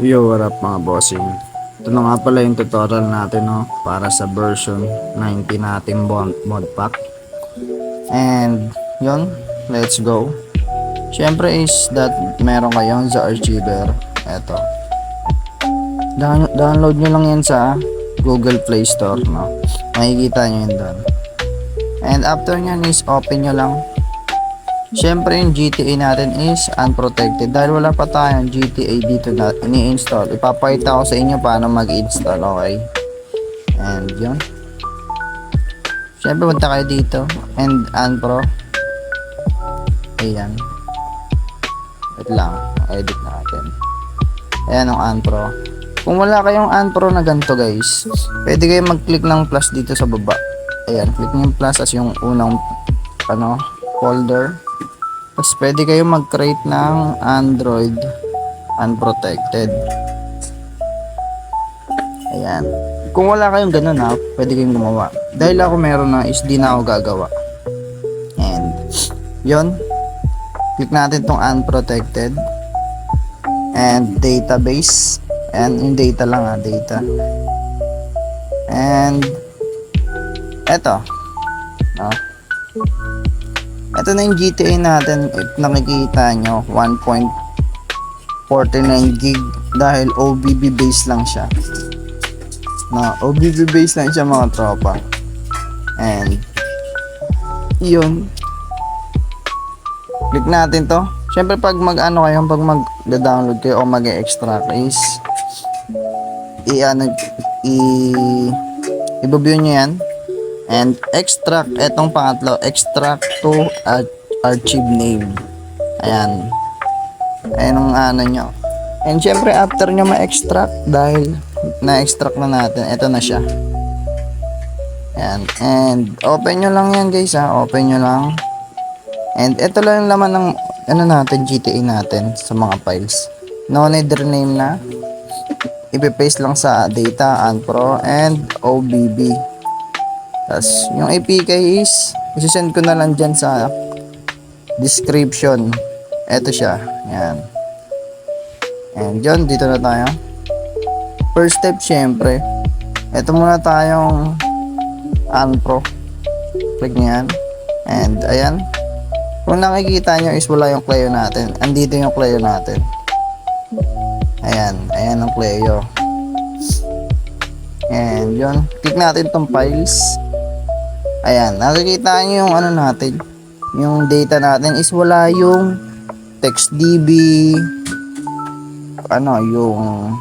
Yo, what up mga bossing? Ito na nga pala yung tutorial natin, no, para sa version 19 natin mod pack. And yun, let's go. Syempre is that meron kayong sa Archiver. Eto, download nyo lang yan sa Google Play Store, no. Makikita nyo yun doon. And after nyan is open nyo lang. Syempre yung GTA natin is unprotected dahil wala pa tayong GTA dito na ini-install. Ipapakita ko sa inyo paano mag-install, okay? And yun. Syempre punta kayo dito and unpro. Ayan. Wait lang, edit natin. Ayan ang unpro. Kung wala kayong unpro na ganito guys, pwede kayong mag-click ng plus dito sa baba. Ayan, click nyo yung plus as yung unang folder. Tapos pwede kayo mag-create ng Android unprotected. Ayan. Kung wala kayong ganun ha, pwede kayong gumawa. Dahil ako meron na is di na ako gagawa. And yun. Click natin tong unprotected. And database. And yung data lang ha, data. And eto. No? Ito na yung GTA natin. If nakikita nyo, 1.49 gig dahil OBB base lang siya. Na OBB base lang siya mga tropa. And yun. Click natin to. Syempre pag mag-ano kayo, pag mag-download kayo o mag-extract is i-view nyo yan. And extract, etong pangatlo, extract to archive name. Ayan. Ayan ang ano nyo. And syempre after nyo ma-extract, dahil na-extract na natin, eto na siya. Ayan. And open nyo lang yan guys ha, open nyo lang. And eto lang yung laman ng ano natin, GTA natin sa mga files. No need rename na. Ipe-paste lang sa data, unpro, and OBB. Tapos, yung APK is, isisend ko na lang dyan sa description. Eto siya. Yan. And dyan, dito na tayo. First step, syempre. Eto muna tayong unpro. Click nyo yan. And, ayan. Kung nakikita nyo is wala yung Cleo natin. Andito yung Cleo natin. Ayan. Ayan ang Cleo. And, yun. Click natin tong files. Ayan, nakikita nyo yung ano natin, yung data natin is wala yung TextDB, ano, yung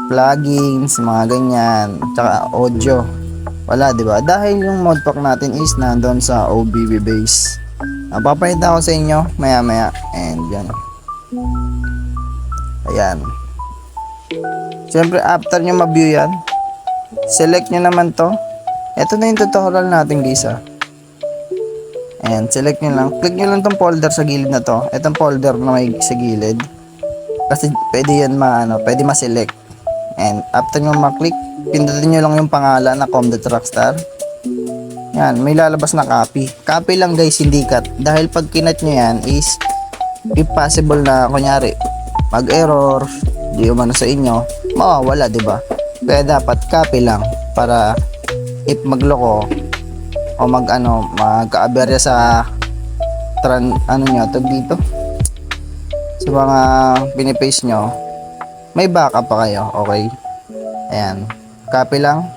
plugins, mga ganyan, tsaka audio. Wala, di ba? Dahil yung modpack natin is nandun sa OBB base. Papakita ko sa inyo maya-maya. And yan. Ayan. Siyempre, after nyo ma-view yan, select nyo naman to. Ito na yung tutorial natin guys ha. Ayan, select nyo lang. Click nyo lang tong folder sa gilid na to. Itong folder na may sa gilid. Kasi pwede yan pwede ma-select. And after nyo ma-click, pindutin nyo lang yung pangalan na com.rockstar. Yan, may lalabas na copy. Copy lang guys, hindi cut. Dahil pag kinat nyo yan is, if possible na kunyari, mag-error, di umano sa inyo, mawawala, diba? Kaya dapat copy lang para if magloko o magka-aberya sa nyo tag dito sa mga pinipaste nyo, may backup pa kayo, okay? Ayan, copy lang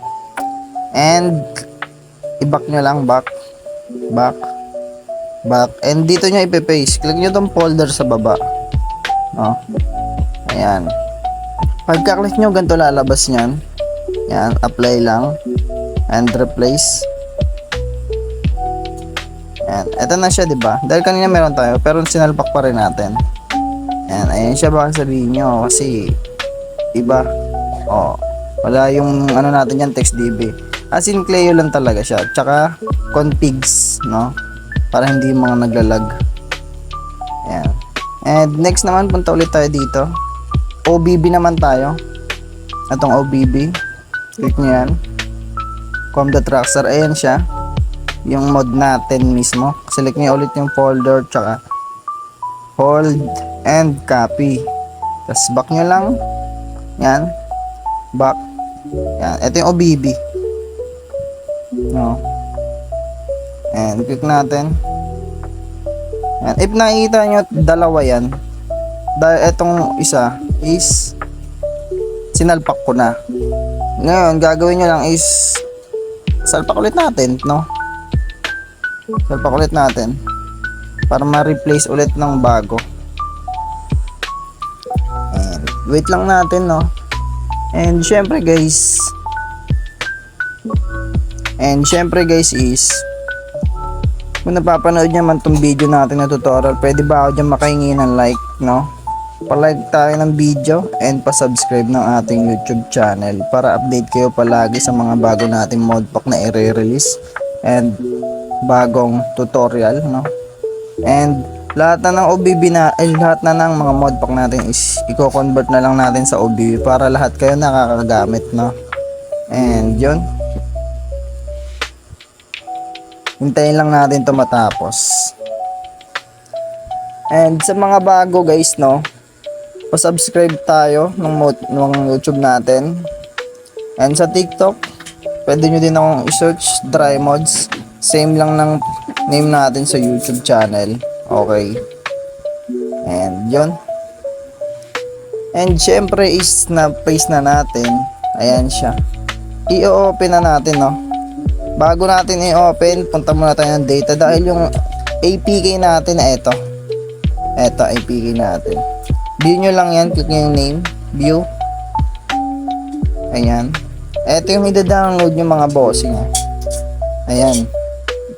and i-back nyo lang, back, and dito nyo ipe-paste. Click nyo tong folder sa baba, no? Ayan, pagka-click nyo, ganito lalabas nyan. Ayan, apply lang and replace. Ayan, eto na siya, diba? Dahil kanina meron tayo, pero sinalpak pa rin natin. Ayan, ayan siya, baka sabihin nyo kasi iba. Wala yung natin yan, TextDB. As in, Cleo lang talaga siya. Tsaka, configs, no? Para hindi mga naglalag. Ayan. And next naman, punta ulit tayo dito. OBB naman tayo. Itong OBB. Click nyo yan. com.rockstar, ayan siya, yung mod natin mismo. Select nyo ulit yung folder, tsaka hold and copy. Tapos back nyo lang. Yan. Back. Yan. Ito yung OBB. No. And click natin. Yan. If nakikita nyo dalawa yan, dahil itong isa is sinalpak ko na. Ngayon, gagawin nyo lang is salpak ulit natin, no? Salpak ulit natin para ma-replace ulit ng bago. And wait lang natin, no? And syempre guys is kung napapanood nyo man tong video natin na tutorial, pwede ba ako dyan makahingi ng like, no? Pa-like tayo ng video and pa-subscribe ng ating YouTube channel para update kayo palagi sa mga bago nating modpack na i-release and bagong tutorial, no? And lahat na ng OBB lahat na ng mga modpack natin is i-convert na lang natin sa OBB para lahat kayo nakakagamit, no? And yun, hintayin lang natin to matapos. And sa mga bago guys, no, pa-subscribe tayo ng YouTube natin. And sa TikTok, pwede nyo din akong i-search Dry Mods. Same lang ng name natin sa YouTube channel. Okay. And yun. And syempre is na-paste na natin. Ayan siya. I-open na natin, no. Bago natin i-open, punta muna tayo ng data dahil yung APK natin na ito. Ito, APK natin. View nyo lang yan. Click nyo yung name. View. Ayan. Ito yung i-download yung mga bossing. Ayan.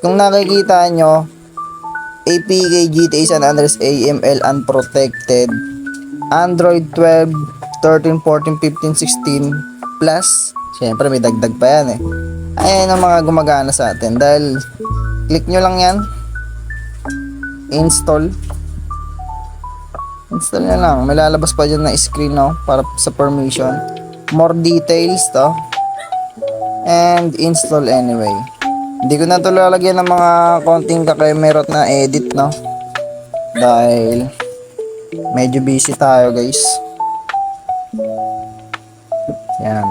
Kung nakikita nyo, APK GTA San Andreas AML Unprotected, Android 12, 13, 14, 15, 16 plus. Siyempre may dagdag pa yan eh. Ayan ang mga gumagana sa atin. Dahil click nyo lang yan. Install. Install nyo lang. May lalabas pa dyan na screen, no? Para sa permission. More details to. And install anyway. Hindi ko na ito lalagyan ng mga konting kakamerot na edit, no? Dahil medyo busy tayo guys. Yan.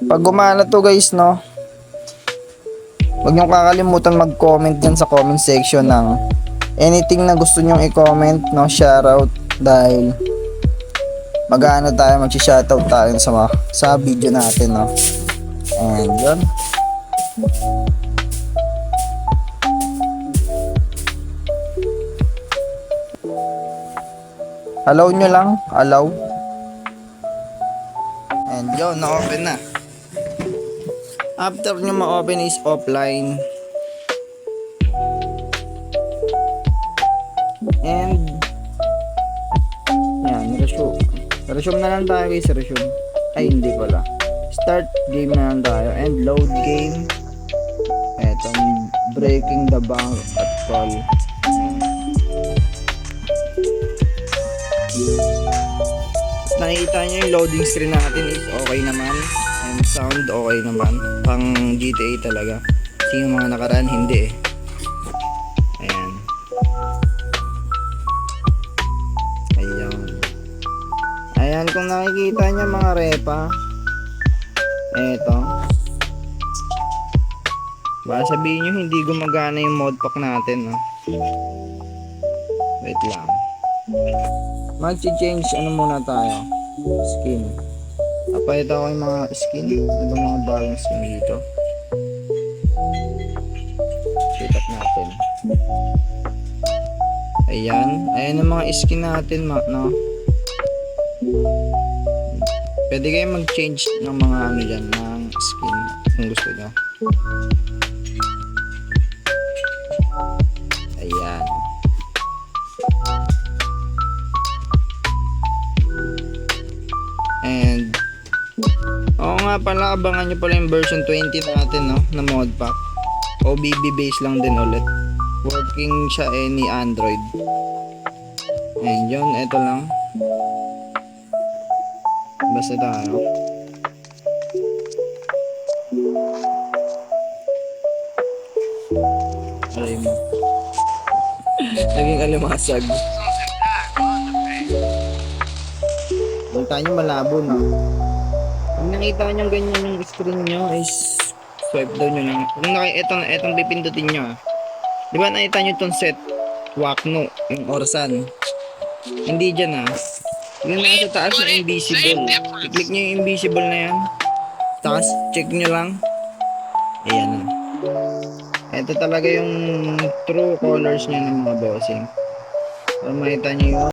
Pag gumana to guys, no, huwag niyong kakalimutan mag-comment dyan sa comment section ng anything na gusto nyong i-comment, no, shoutout, dahil mag-ano tayo, mag-shoutout tayo sa video natin, no. And yun. Allow nyo lang, allow. And yun, na-open na. After nyo ma-open is offline. And yan, resume. Resume na lang tayo guys, resume. Ay, hindi pala. Start game na lang tayo. And load game. Etong breaking the bank at call. Nakikita nyo yung loading screen natin is okay naman. And sound okay naman. Pang GTA talaga. Kasi yung mga nakaraan hindi eh. Ayan. Ayan. Ayan, kung nakikita nyo mga repa, eto, baka sabihin nyo hindi gumagana yung modpack natin, no? Wait lang. Mag-change ano muna tayo, skin. Napahita ko yung mga skin. Ano bang mga bagong skin dito? Set up natin. Ayan. Ayan ang mga skin natin, no? Pwede kayo mag-change ng mga ano dyan, ng skin kung gusto nyo. Ayan. And oo nga pala, abangan nyo pala yung version 20 natin, no, na modpack. OBB base lang din ulit. Working siya any Android. And yun, eto lang. Basta tayo. Aray mo. Naging na lumasag. Punta nyo malabo na. Kung nakita nyo ganyan yung screen nyo is swipe down nyo lang. Kung etong pipindutin nyo di ba nakita nyo itong set Wakno, yung Orsan. Hindi dyan yung nasa taas na invisible. I-click nyo yung invisible na yan. Taas, check nyo lang. Ayan. Ito talaga yung true colors nyo ng mga bossing. Para makita nyo yung